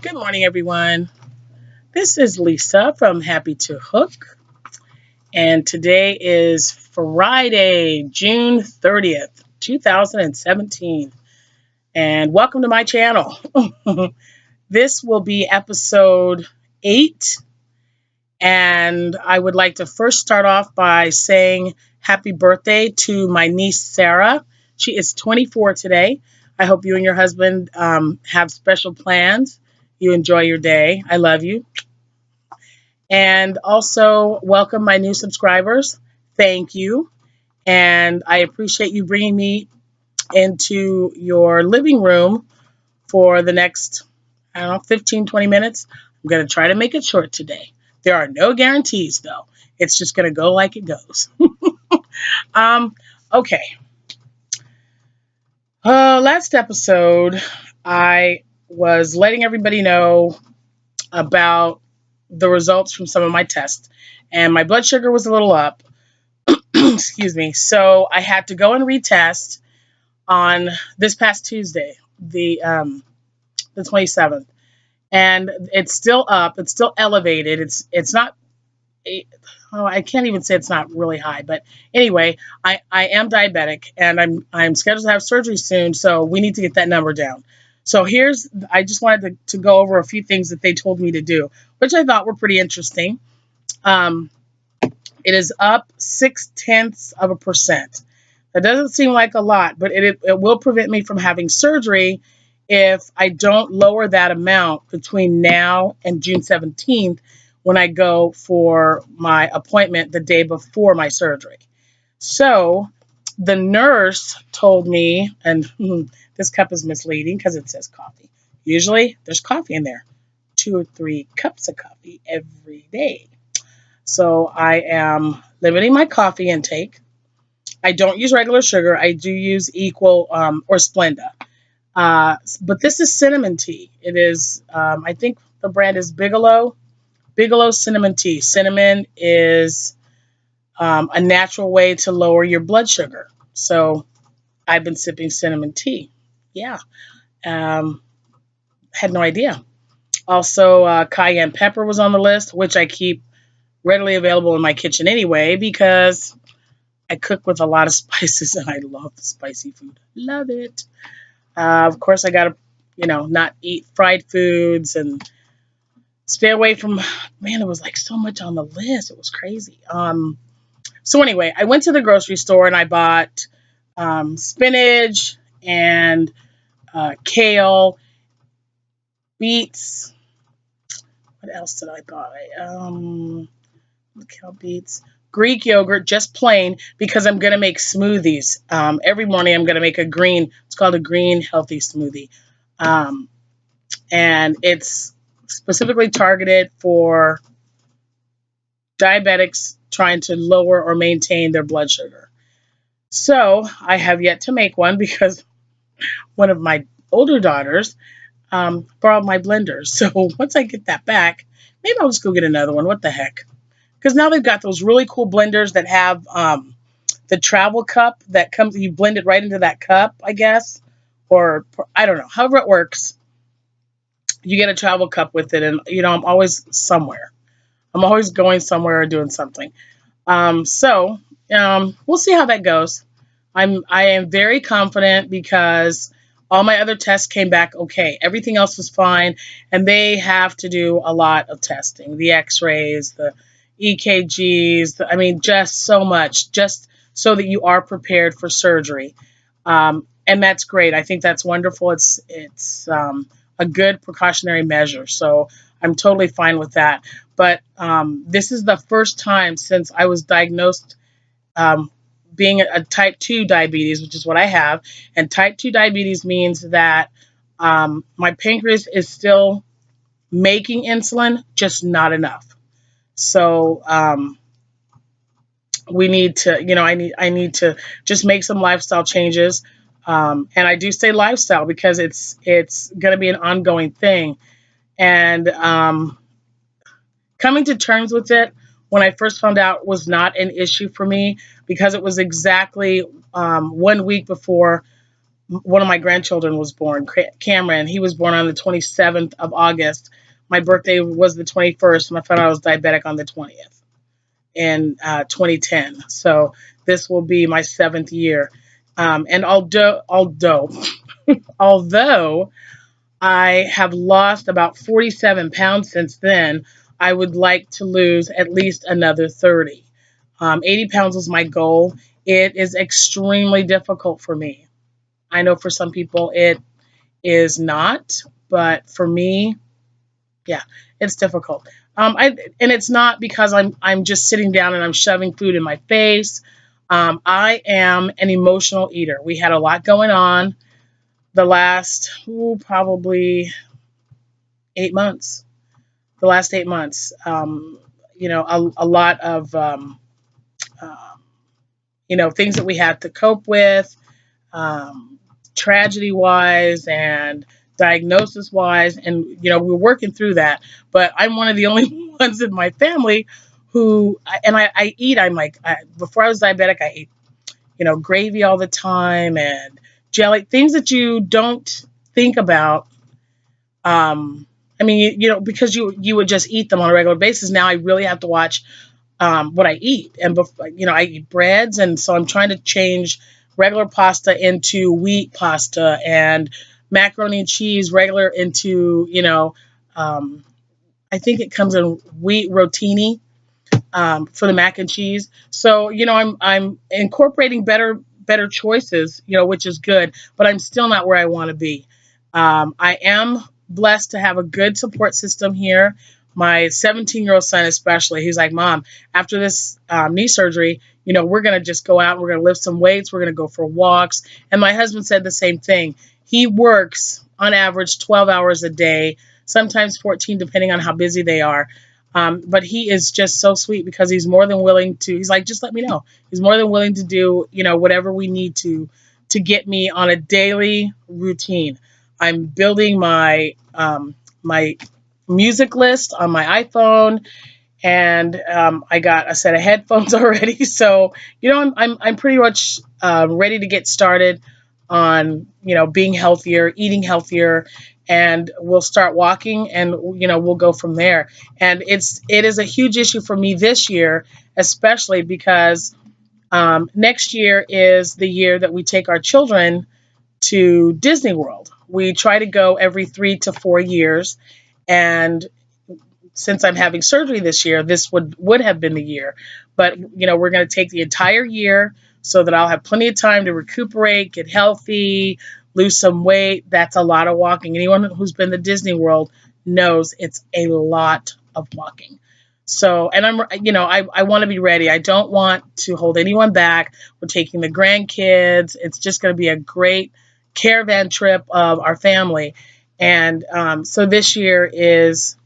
Good morning, everyone. This is Lisa from Happy to Hook, and today is Friday, June 30th, 2017. And welcome to my channel. This will be episode 8, and I would like to first start off by saying happy birthday to my niece, Sarah. She is 24 today. I hope you and your husband have special plans. You enjoy your day. I love you. And also welcome my new subscribers. Thank you. And I appreciate you bringing me into your living room for the next, 15, 20 minutes. I'm going to try to make it short today. There are no guarantees, though. It's just going to go like it goes. Okay. Last episode, I was letting everybody know about the results from some of my tests, and my blood sugar was a little up. Excuse me. So I had to go and retest on this past Tuesday, the 27th, and it's still up. It's still elevated. It's not. I can't even say it's not really high, but anyway, I am diabetic, and I'm scheduled to have surgery soon, so we need to get that number down. So I just wanted to go over a few things that they told me to do, which I thought were pretty interesting. It is up 0.6%. That doesn't seem like a lot, but it will prevent me from having surgery if I don't lower that amount between now and June 17th when I go for my appointment the day before my surgery. So the nurse told me, and this cup is misleading because it says coffee. Usually there's coffee in there, 2 or 3 cups of coffee every day. So I am limiting my coffee intake. I don't use regular sugar. I do use Equal or Splenda. But this is cinnamon tea. It is, I think the brand is Bigelow cinnamon tea. Cinnamon is a natural way to lower your blood sugar. So I've been sipping cinnamon tea. Yeah. Had no idea. Also, cayenne pepper was on the list, which I keep readily available in my kitchen anyway because I cook with a lot of spices and I love spicy food. Love it. Of course, I got to, not eat fried foods and stay away from, man, it was like so much on the list. It was crazy. So anyway, I went to the grocery store and I bought spinach and kale, beets. What else did I buy? Kale, beets, Greek yogurt, just plain, because I'm going to make smoothies. Every morning I'm going to make a green, it's called a green healthy smoothie. And it's specifically targeted for diabetics trying to lower or maintain their blood sugar. So I have yet to make one because one of my older daughters borrowed my blender. So once I get that back, maybe I'll just go get another one. What the heck? Because now they've got those really cool blenders that have the travel cup that comes, you blend it right into that cup, I guess. Or I don't know, however it works. You get a travel cup with it, and I'm always somewhere. I'm always going somewhere or doing something. So we'll see how that goes. I am very confident because all my other tests came back okay. Everything else was fine, and they have to do a lot of testing. The x-rays, the EKGs, just so much, just so that you are prepared for surgery. And that's great. I think that's wonderful. It's a good precautionary measure. So I'm totally fine with that. But this is the first time since I was diagnosed being a type 2 diabetes, which is what I have. And type 2 diabetes means that my pancreas is still making insulin, just not enough. So we need to, I need to just make some lifestyle changes. And I do say lifestyle because it's going to be an ongoing thing. And coming to terms with it when I first found out was not an issue for me because it was exactly 1 week before one of my grandchildren was born, Cameron. He was born on the 27th of August. My birthday was the 21st, and I found out I was diabetic on the 20th in 2010. So this will be my 7th year. And although I have lost about 47 pounds since then, I would like to lose at least another 30. 80 pounds was my goal. It is extremely difficult for me. I know for some people it is not, but for me, yeah, it's difficult. And it's not because I'm just sitting down and I'm shoving food in my face. I am an emotional eater. We had a lot going on the last probably 8 months. The last 8 months, a lot of uh, things that we had to cope with, tragedy wise and diagnosis wise, and we're working through that. But I'm one of the only ones in my family who, and I eat. I'm like, before I was diabetic, I ate gravy all the time and jelly, things that you don't think about. I mean, because you would just eat them on a regular basis. Now I really have to watch what I eat, and I eat breads, and so I'm trying to change regular pasta into wheat pasta, and macaroni and cheese regular into I think it comes in wheat rotini for the mac and cheese. So I'm incorporating better choices, which is good, but I'm still not where I want to be. I am blessed to have a good support system here. My 17-year-old son, especially, he's like, Mom, after this knee surgery, we're going to just go out and we're going to lift some weights. We're going to go for walks. And my husband said the same thing. He works on average 12 hours a day, sometimes 14, depending on how busy they are. But he is just so sweet because he's more than willing to, he's like, just let me know. He's more than willing to do, whatever we need to get me on a daily routine. I'm building my music list on my iPhone, and I got a set of headphones already. So I'm pretty much ready to get started on being healthier, eating healthier, and we'll start walking, and we'll go from there. And it is a huge issue for me this year, especially because next year is the year that we take our children to Disney World. We try to go every 3 to 4 years, and since I'm having surgery this year, this would have been the year. But we're going to take the entire year so that I'll have plenty of time to recuperate, get healthy, lose some weight. That's a lot of walking. Anyone who's been to Disney World knows it's a lot of walking. So, and I want to be ready. I don't want to hold anyone back. We're taking the grandkids. It's just going to be a great caravan trip of our family. And so this year is,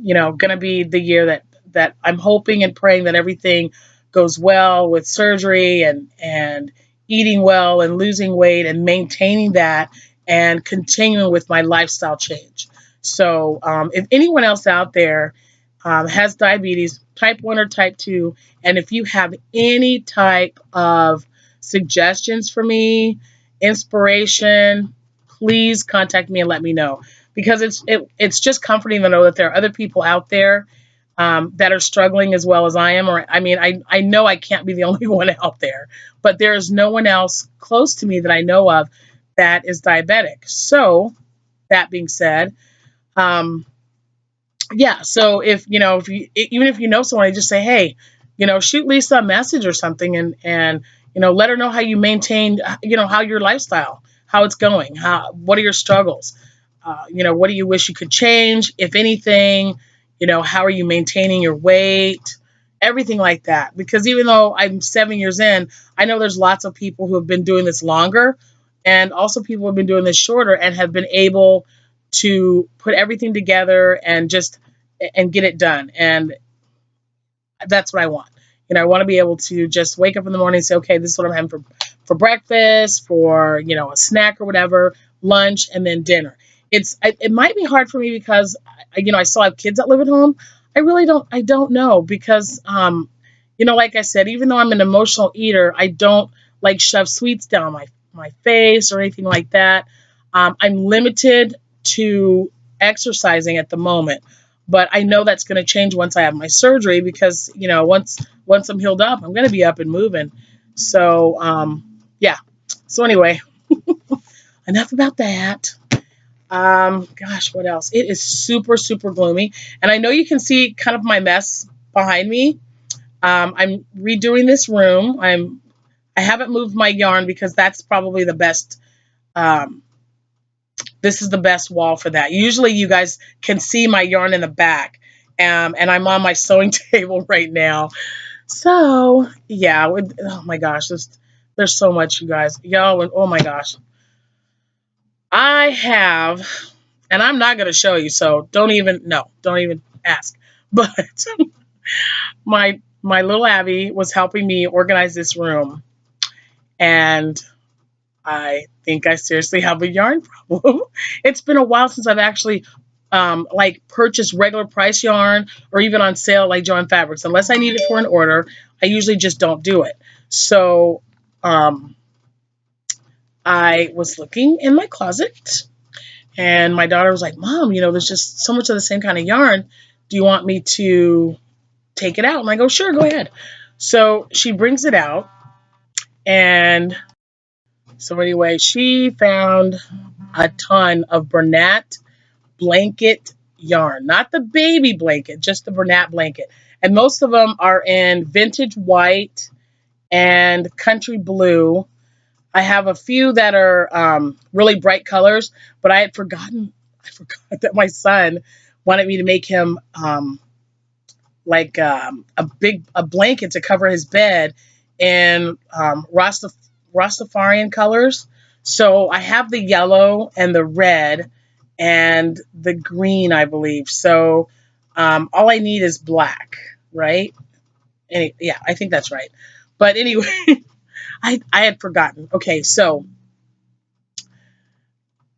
going to be the year that I'm hoping and praying that everything goes well with surgery and eating well and losing weight and maintaining that and continuing with my lifestyle change. So if anyone else out there has diabetes, type 1 or type 2, and if you have any type of suggestions for me, inspiration, please contact me and let me know, because it's just comforting to know that there are other people out there that are struggling as well as I am. Or I know I can't be the only one out there, but there is no one else close to me that I know of that is diabetic. So that being said, yeah. So if even if you know someone, just say, hey, shoot Lisa a message or something, and let her know how you maintain, how your lifestyle, how it's going, what are your struggles, what do you wish you could change, if anything, how are you maintaining your weight, everything like that. Because even though I'm 7 years in, I know there's lots of people who have been doing this longer, and also people who have been doing this shorter and have been able to put everything together and get it done. And that's what I want. I want to be able to just wake up in the morning and say, okay, this is what I'm having for breakfast, for, a snack or whatever, lunch, and then dinner. It might be hard for me because, I still have kids that live at home. I don't know because, like I said, even though I'm an emotional eater, I don't like shove sweets down my face or anything like that. I'm limited to exercising at the moment, but I know that's going to change once I have my surgery because, you know, once I'm healed up, I'm going to be up and moving. So, yeah. So anyway, enough about that. Gosh, what else? It is super, super gloomy. And I know you can see kind of my mess behind me. I'm redoing this room. I haven't moved my yarn because that's probably the best. This is the best wall for that. Usually you guys can see my yarn in the back. And I'm on my sewing table right now. So, yeah. Oh, my gosh. There's so much, you guys. Y'all, oh, my gosh. I have, and I'm not going to show you, so don't even ask. But my little Abby was helping me organize this room, and I think I seriously have a yarn problem. It's been a while since I've actually like purchased regular price yarn or even on sale like Joann Fabrics. Unless I need it for an order, I usually just don't do it. So I was looking in my closet, and my daughter was like, Mom, you know, there's just so much of the same kind of yarn. Do you want me to take it out? And I go, sure, go ahead. So she brings it out. And so anyway, she found a ton of Bernat blanket yarn. Not the baby blanket, just the Bernat blanket. And most of them are in vintage white and country blue. I have a few that are really bright colors, but I forgot that my son wanted me to make him like a blanket to cover his bed in Rastafarian colors. So I have the yellow and the red and the green, I believe. So all I need is black, right? Yeah, I think that's right. But anyway, I had forgotten. Okay, so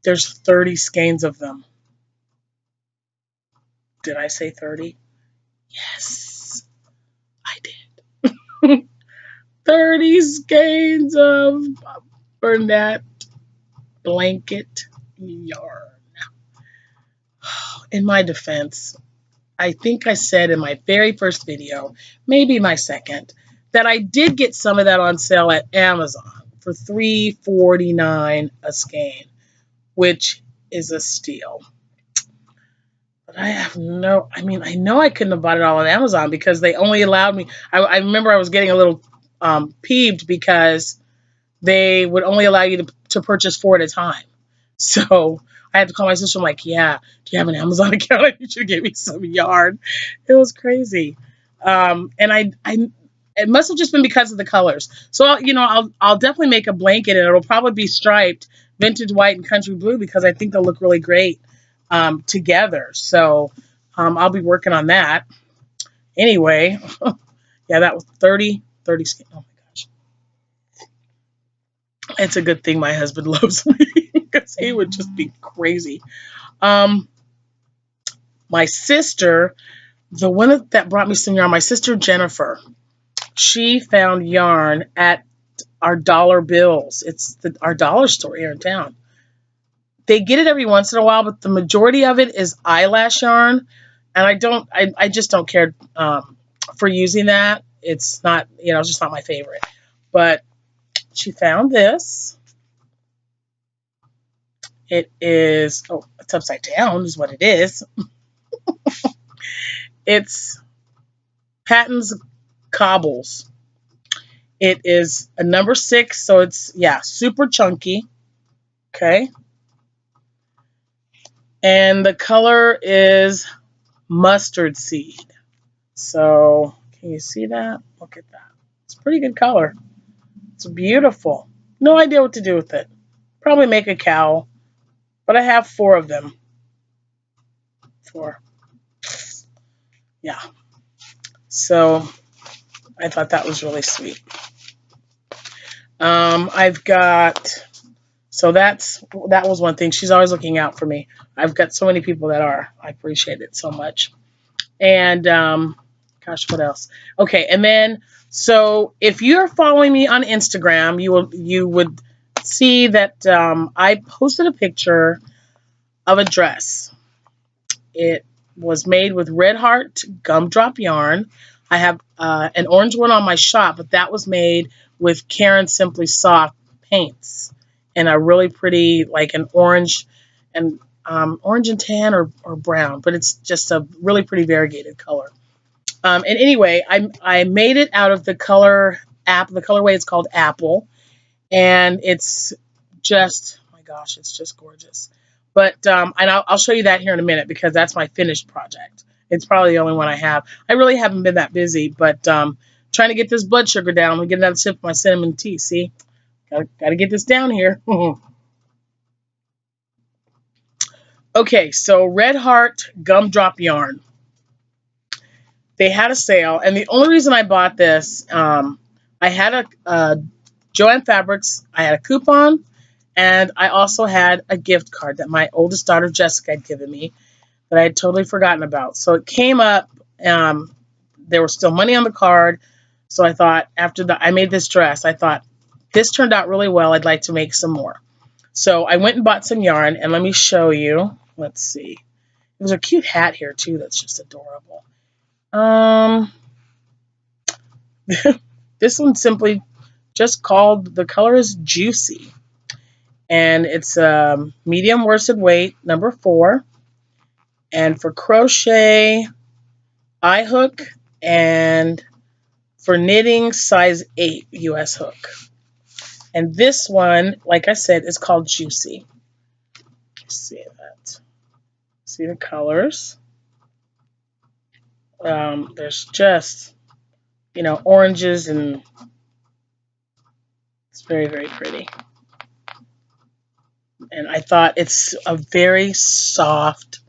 there's 30 skeins of them. Did I say 30? Yes, I did. 30 skeins of Bernat blanket yarn. In my defense, I think I said in my very first video, maybe my second, that I did get some of that on sale at Amazon for $3.49 a skein, which is a steal. But I have no, I mean, I know I couldn't have bought it all on Amazon because they only allowed me, I remember I was getting a little peeved because they would only allow you to purchase 4 at a time. So I had to call my sister. I'm like, yeah, do you have an Amazon account? I need you to give me some yarn. It was crazy. And it must have just been because of the colors. So, you know, I'll definitely make a blanket, and it'll probably be striped vintage white and country blue because I think they'll look really great together. So I'll be working on that. Anyway, yeah, that was 30 skeins. Oh, my gosh. It's a good thing my husband loves me because he would just be crazy. My sister, the one that brought me some yarn, my sister Jennifer, she found yarn at our Dollar Bills. It's our dollar store here in town. They get it every once in a while, but the majority of it is eyelash yarn, and I just don't care for using that. It's not, you know, it's just not my favorite. But she found this. It is, oh, it's upside down is what it is. It's Patton's Cobbles. It is a number 6, so it's, yeah, super chunky. Okay. And the color is mustard seed. So, can you see that? Look at that. It's a pretty good color. It's beautiful. No idea what to do with it. Probably make a cowl. But I have 4 of them. 4. Yeah. So I thought that was really sweet. I've got, so that was one thing. She's always looking out for me. I've got so many people that are. I appreciate it so much. And gosh, what else? Okay, and then so if you're following me on Instagram, you would see that I posted a picture of a dress. It was made with Red Heart gumdrop yarn. I have an orange one on my shop, but that was made with Karen Simply Soft paints and a really pretty, like an orange and tan or brown, but it's just a really pretty variegated color. And anyway, I made it out of the color app. The colorway is called Apple, and it's just, oh my gosh, it's just gorgeous. But and I'll show you that here in a minute because that's my finished project. It's probably the only one I have. I really haven't been that busy, but trying to get this blood sugar down. We get another sip of my cinnamon tea. See, gotta get this down here. Okay, so Red Heart gumdrop yarn. They had a sale, and the only reason I bought this, I had a Joann Fabrics. I had a coupon, and I also had a gift card that my oldest daughter Jessica had given me that I had totally forgotten about. So it came up. There was still money on the card, so I thought after I made this dress, I thought this turned out really well. I'd like to make some more. So I went and bought some yarn, and let me show you. Let's see. There's a cute hat here too that's just adorable. This one's simply just called, the color is Juicy, and it's medium worsted weight, number 4, and for crochet, I hook, and for knitting, size 8 US hook. And this one, like I said, is called Juicy. See that? See the colors? There's just, you know, oranges, and it's very, very pretty. And I thought it's a very soft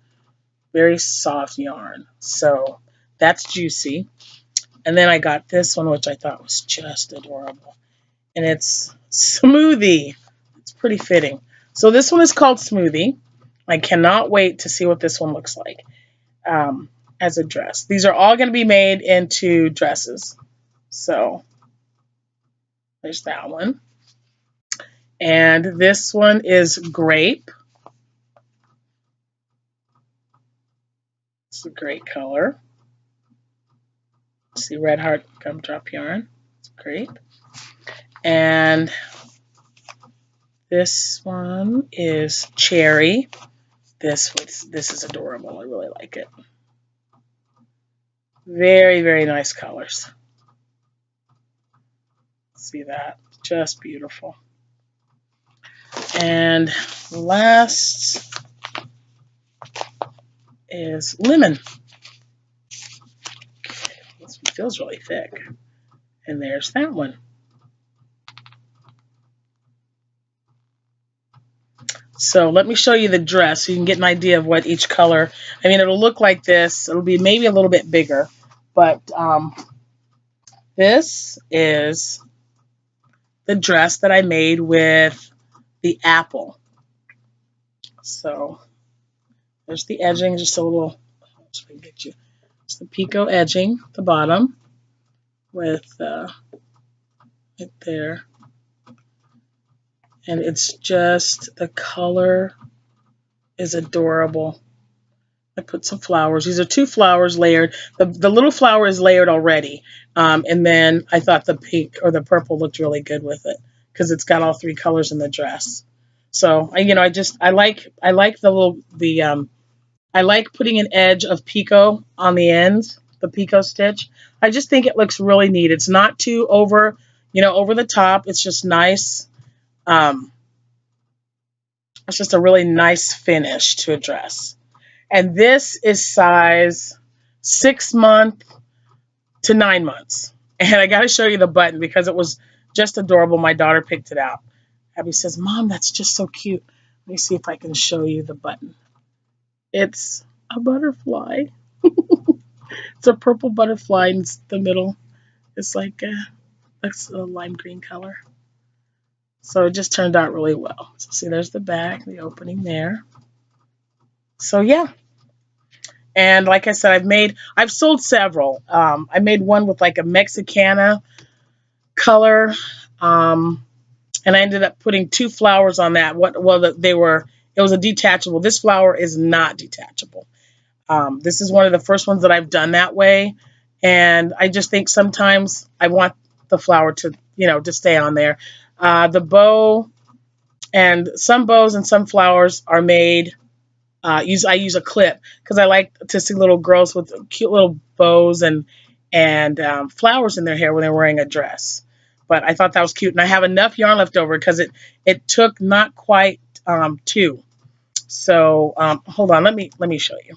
yarn. So that's Juicy. And then I got this one, which I thought was just adorable. And it's Smoothie. It's pretty fitting. So this one is called Smoothie. I cannot wait to see what this one looks like as a dress. These are all going to be made into dresses. So there's that one. And this one is Grape. It's a great color. See, Red Heart gumdrop yarn. It's great. And this one is Cherry. This is adorable. I really like it. Very, very nice colors. See that? Just beautiful. And last is Lemon. This one feels really thick. And there's that one. So let me show you the dress so you can get an idea of what each color, I mean, it'll look like this. It'll be maybe a little bit bigger, but this is the dress that I made with the apple. So there's the edging, just a little, so I can get you. It's the picot edging at the bottom with right there. And it's just, the color is adorable. I put some flowers. These are 2 flowers layered. The little flower is layered already. And then I thought the pink or the purple looked really good with it because it's got all 3 colors in the dress. So, you know, I like I like putting an edge of picot on the ends, the picot stitch. I just think it looks really neat. It's not too over the top. It's just nice. It's just a really nice finish to a dress. And this is size 6 months to 9 months. And I got to show you the button because it was just adorable. My daughter picked it out. Abby says, "Mom, that's just so cute." Let me see if I can show you the button. It's a butterfly. It's a purple butterfly in the middle. It's like that's a lime green color. So it just turned out really well. So see, there's the back, the opening there. So yeah. And like I said, I've sold several. I made one with like a Mexicana color. And and I ended up putting 2 flowers on that. It was a detachable. This flower is not detachable. This is one of the first ones that I've done that way, and I just think sometimes I want the flower to, to stay on there. The bow, and some bows and some flowers are made. I use a clip because I like to see little girls with cute little bows and flowers in their hair when they're wearing a dress. But I thought that was cute, and I have enough yarn left over because it took not quite 2. So hold on, let me show you.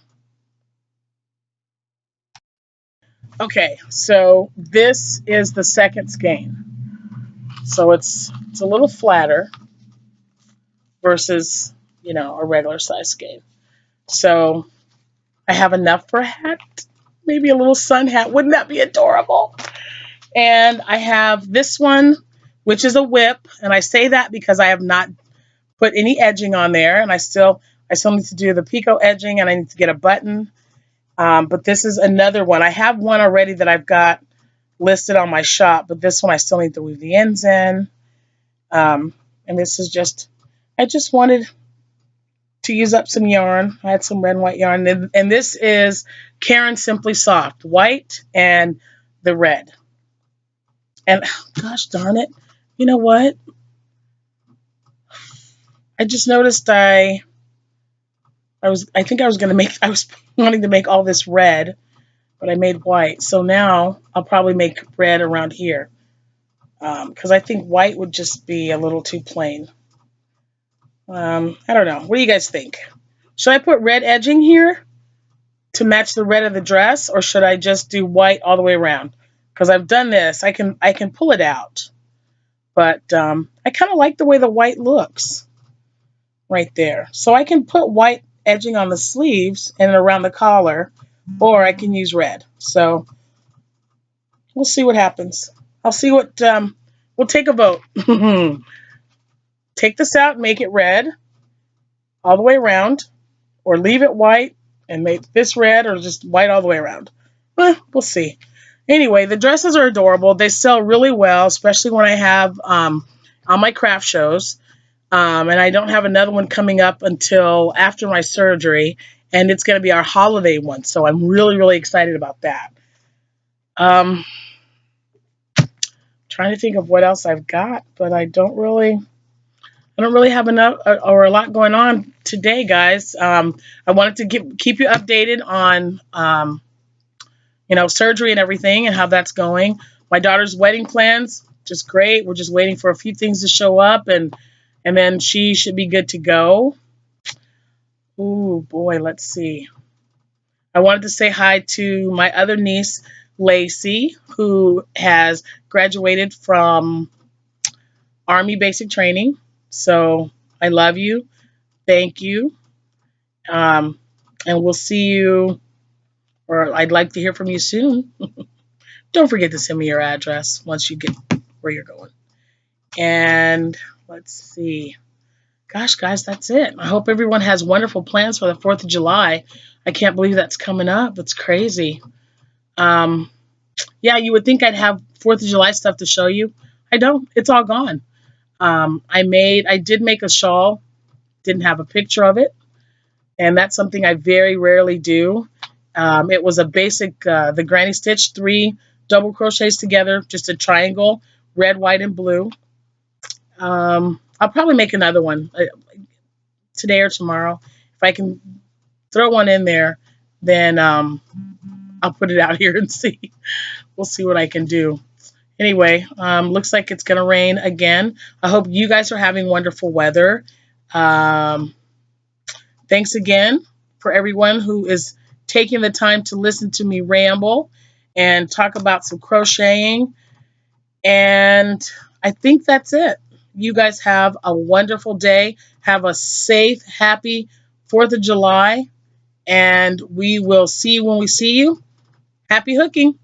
Okay, so this is the second skein. So it's a little flatter versus, a regular size skein. So I have enough for a hat, maybe a little sun hat. Wouldn't that be adorable? And I have this one, which is a whip, and I say that because I have not put any edging on there, and I still need to do the picot edging, and I need to get a button. But this is another one. I have one already that I've got listed on my shop, but this one I still need to weave the ends in. And this is I just wanted to use up some yarn. I had some red and white yarn, and this is Karen Simply Soft, white and the red. And gosh darn it, you know what? I just noticed I was wanting to make all this red, but I made white. So now I'll probably make red around here, because I think white would just be a little too plain. I don't know. What do you guys think? Should I put red edging here to match the red of the dress, or should I just do white all the way around? Because I've done this. I can pull it out, but I kind of like the way the white looks right there. So I can put white edging on the sleeves and around the collar, or I can use red. So we'll see what happens. I'll see what, we'll take a vote. Take this out and make it red all the way around, or leave it white and make this red, or just white all the way around. We'll see. Anyway, the dresses are adorable. They sell really well, especially when I have on my craft shows. And I don't have another one coming up until after my surgery, and it's going to be our holiday one. So I'm really, really excited about that. Trying to think of what else I've got, but I don't really have enough or a lot going on today, guys. I wanted to keep you updated on, surgery and everything and how that's going. My daughter's wedding plans, just great. We're just waiting for a few things to show up, and then she should be good to go. Ooh, boy, let's see. I wanted to say hi to my other niece, Lacey, who has graduated from Army basic training. So I love you. Thank you. And we'll see you, or I'd like to hear from you soon. Don't forget to send me your address once you get where you're going. And let's see. Gosh, guys, that's it. I hope everyone has wonderful plans for the 4th of July. I can't believe that's coming up. It's crazy. Yeah, you would think I'd have 4th of July stuff to show you. I don't. It's all gone. I did make a shawl. Didn't have a picture of it. And that's something I very rarely do. It was a basic, the granny stitch, 3 double crochets together, just a triangle, red, white, and blue. I'll probably make another one today or tomorrow. If I can throw one in there, then I'll put it out here and see. We'll see what I can do. Anyway, looks like it's going to rain again. I hope you guys are having wonderful weather. Thanks again for everyone who is taking the time to listen to me ramble and talk about some crocheting. And I think that's it. You guys have a wonderful day. Have a safe, happy 4th of July. And we will see you when we see you. Happy hooking.